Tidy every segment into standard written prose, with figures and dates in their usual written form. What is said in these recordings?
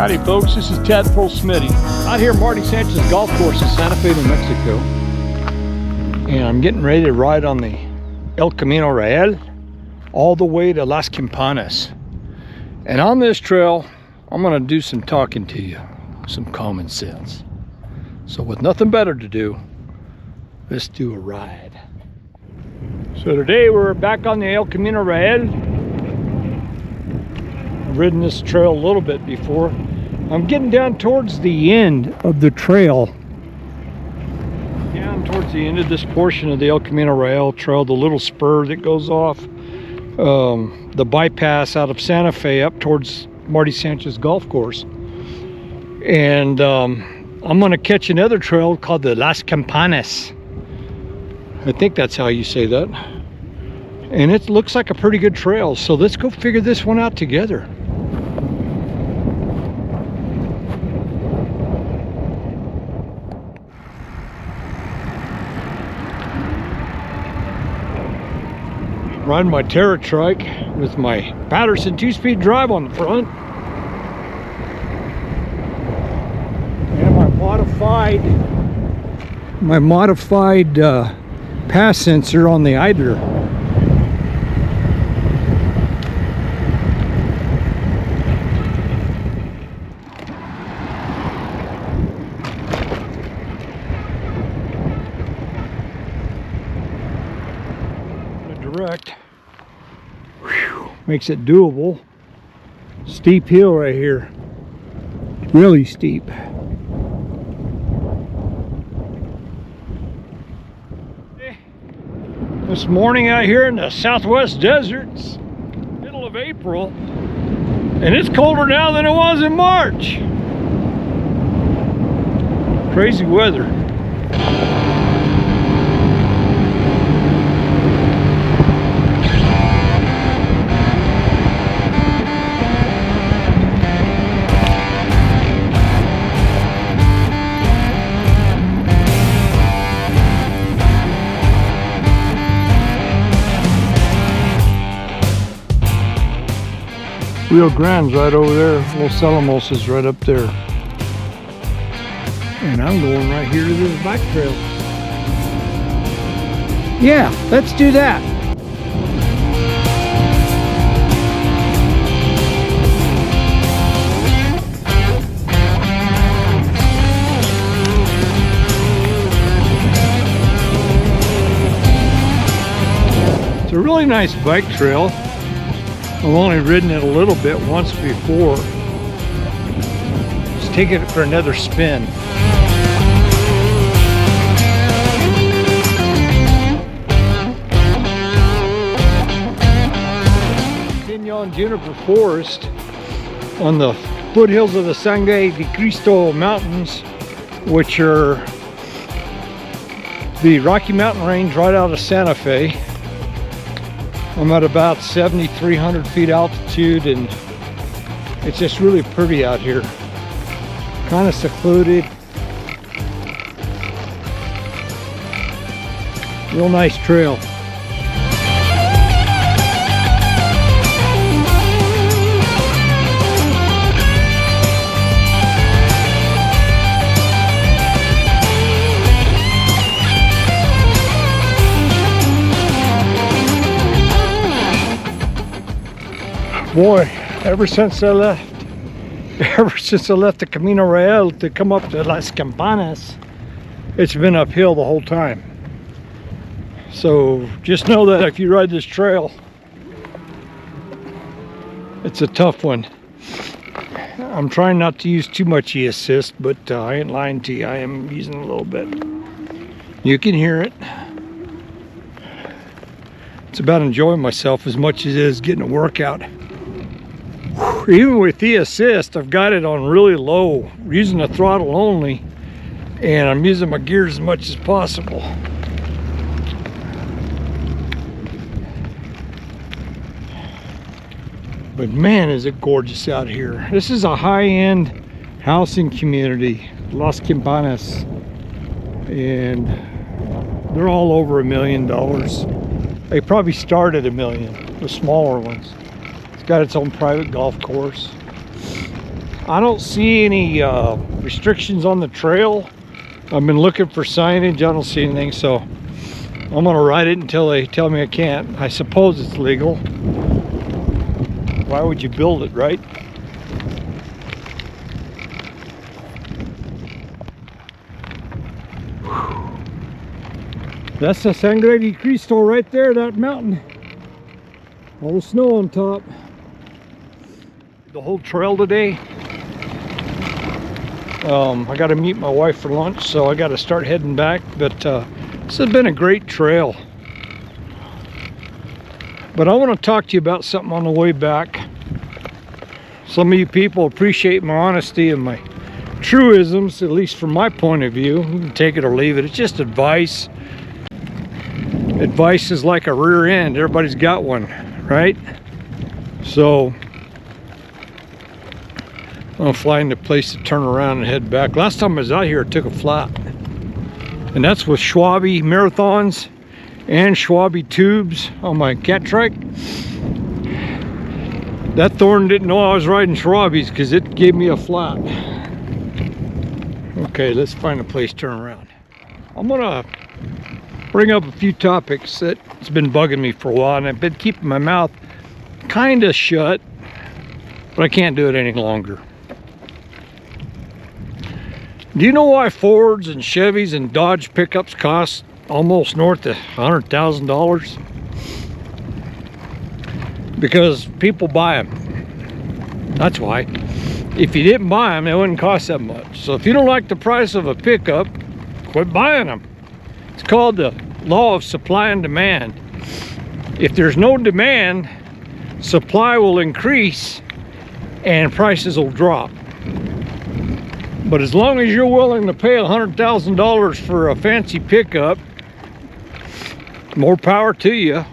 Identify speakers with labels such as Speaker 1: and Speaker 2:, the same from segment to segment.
Speaker 1: Howdy folks, this is Tadpole Smitty out here at Marty Sanchez's golf course in Santa Fe, New Mexico, and I'm getting ready to ride on the El Camino Real all the way to Las Campanas. And on this trail I'm going to do some talking to you, some common sense. So with nothing better to do, let's do a ride. So today we're back on the El Camino Real. I've ridden this trail a little bit before. I'm getting down towards the end of the trail. Down towards the end of this portion of the El Camino Real trail, the little spur that goes off the bypass out of Santa Fe up towards Marty Sanchez's golf course. And I'm gonna catch another trail called the Las Campanas. I think that's how you say that. And it looks like a pretty good trail, so let's go figure this one out together. Riding my TerraTrike with my Patterson 2-speed drive on the front. And my modified pass sensor on the idler. Direct. Whew. Makes it doable. Steep hill right here, really steep. This morning out here in the Southwest deserts, middle of April, and it's colder now than it was in March. Crazy weather. Rio Grande's right over there. Los Alamos is right up there. And I'm going right here to this bike trail. Yeah, let's do that. It's a really nice bike trail. I've only ridden it a little bit once before. Just taking it for another spin. Pinon Juniper Forest on the foothills of the Sangre de Cristo Mountains, which are the Rocky Mountain range right out of Santa Fe. I'm at about 7,300 feet altitude, and it's just really pretty out here. Kind of secluded. Real nice trail. Boy, ever since I left the Camino Real to come up to Las Campanas, it's been uphill the whole time. So just know that if you ride this trail, it's a tough one. I'm trying not to use too much e-assist, but I ain't lying to you, I am using a little bit. You can hear it. It's about enjoying myself as much as it is getting a workout. Even with the assist, I've got it on really low, using the throttle only, and I'm using my gears as much as possible. But man, is it gorgeous out here. This is a high-end housing community, Las Campanas, and they're all over $1 million. They probably start at $1 million, the smaller ones. It's got its own private golf course. I don't see any restrictions on the trail. I've been looking for signage. I don't see anything, so I'm gonna ride it until they tell me I can't. I suppose it's legal. Why would you build it, right? That's the Sangre de Cristo right there, that mountain. All the snow on top. The whole trail today. I got to meet my wife for lunch, so I got to start heading back. But this has been a great trail. But I want to talk to you about something on the way back. Some of you people appreciate my honesty and my truisms, at least from my point of view. You can take it or leave it. It's just advice. Advice is like a rear end. Everybody's got one, right? So I'm gonna find a place to turn around and head back. Last time I was out here, I took a flat, and that's with Schwabe marathons and Schwabe tubes on my TerraTrike. That thorn didn't know I was riding Schwabes because it gave me a flat. Okay, let's find a place to turn around. I'm gonna bring up a few topics that's been bugging me for a while, and I've been keeping my mouth kind of shut, but I can't do it any longer. Do you know why Fords and Chevys and Dodge pickups cost almost north of $100,000? Because people buy them. That's why. If you didn't buy them, it wouldn't cost that much. So if you don't like the price of a pickup, quit buying them. It's called the law of supply and demand. If there's no demand, supply will increase and prices will drop. But as long as you're willing to pay $100,000 for a fancy pickup, more power to you.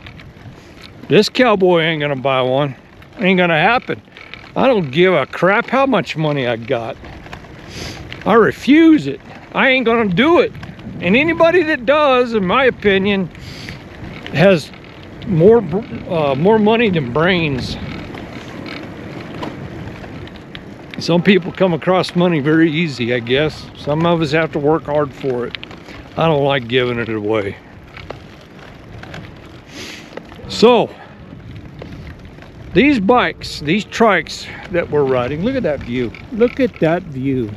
Speaker 1: This cowboy ain't gonna buy one. Ain't gonna happen. I don't give a crap how much money I got. I refuse it. I ain't gonna do it. And anybody that does, in my opinion, has more money than brains. Some people come across money very easy, I guess. Some of us have to work hard for it. I don't like giving it away. So, these bikes, these trikes that we're riding, look at that view. Look at that view.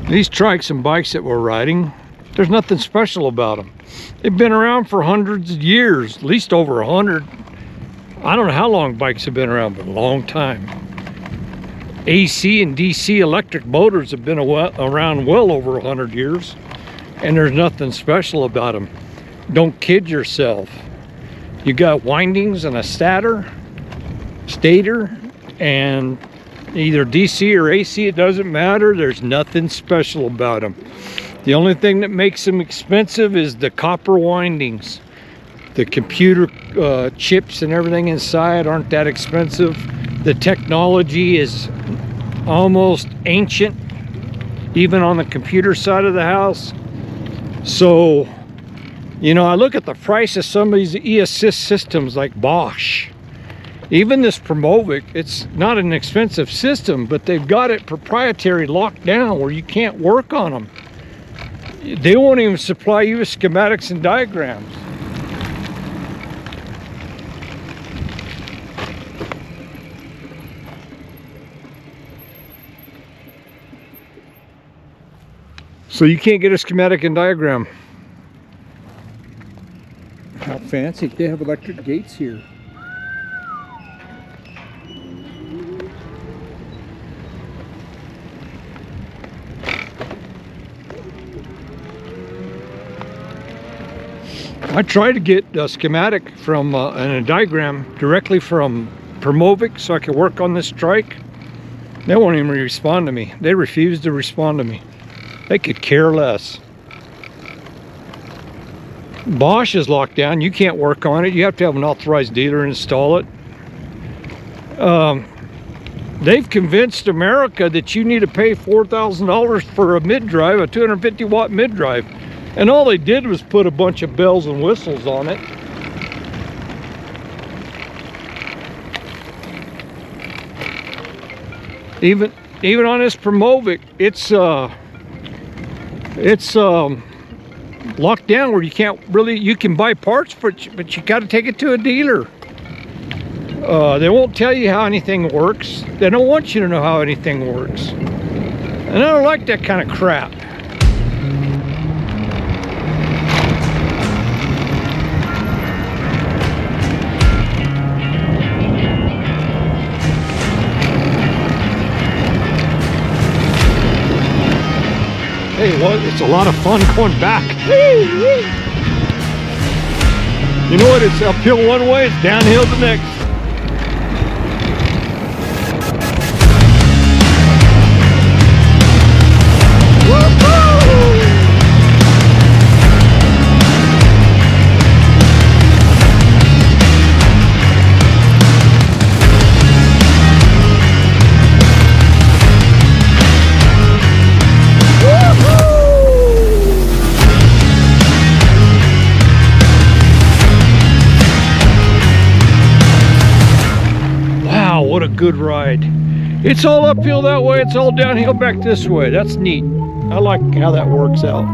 Speaker 1: These trikes and bikes that we're riding, there's nothing special about them. They've been around for hundreds of years, at least over 100. I don't know how long bikes have been around, but a long time. AC and DC electric motors have been around well over 100 years, and there's nothing special about them. Don't kid yourself. You got windings and a stator, and either DC or AC, it doesn't matter. There's nothing special about them. The only thing that makes them expensive is the copper windings. The computer chips and everything inside aren't that expensive. The technology is almost ancient, even on the computer side of the house. So, you know, I look at the price of some of these e-assist systems like Bosch. Even this Promovic, it's not an expensive system, but they've got it proprietary locked down where you can't work on them. They won't even supply you with schematics and diagrams. So you can't get a schematic and diagram. How fancy. They have electric gates here. I tried to get a schematic from and a diagram directly from Promovic so I could work on this trike. They won't even respond to me. They refuse to respond to me. They could care less. Bosch is locked down. You can't work on it. You have to have an authorized dealer install it. They've convinced America that you need to pay $4,000 for a mid-drive, a 250 watt mid-drive. And all they did was put a bunch of bells and whistles on it. Even on this Promovic, it's locked down where you can't really, you can buy parts, but you got to take it to a dealer. They won't tell you how anything works. They don't want you to know how anything works. And I don't like that kind of crap. Hey, well, it's a lot of fun going back. You know what? It's uphill one way, it's downhill the next. What a good ride. It's all uphill that way, it's all downhill back this way. That's neat. I like how that works out.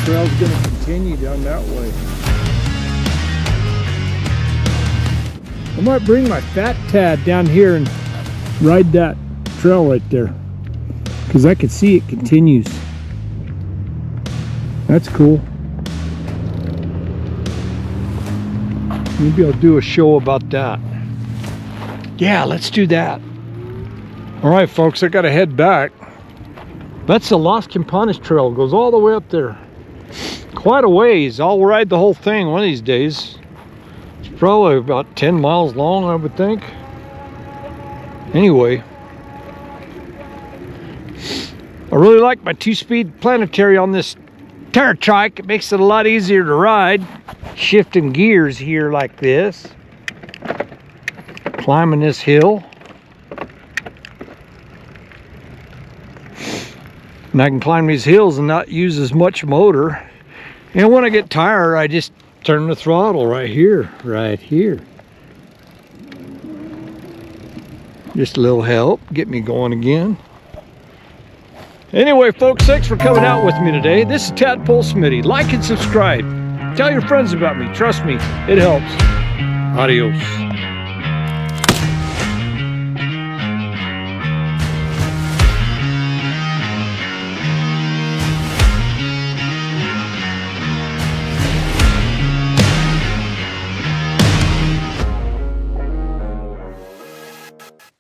Speaker 1: Trail's going to continue down that way. I might bring my fat Tad down here and ride that trail right there, because I can see it continues. That's cool. Maybe I'll do a show about that. Yeah, let's do that. All right, folks, I got to head back. That's the Las Campanas trail. It goes all the way up there. Quite a ways. I'll ride the whole thing one of these days. It's probably about 10 miles long, I would think. Anyway, I really like my 2-speed planetary on this TerraTrike. It makes it a lot easier to ride. Shifting gears here like this. Climbing this hill. And I can climb these hills and not use as much motor. And when I get tired, I just turn the throttle right here. Just a little help, get me going again. Anyway, folks, thanks for coming out with me today. This is Tadpole Smitty. Like and subscribe. Tell your friends about me. Trust me, it helps. Adios.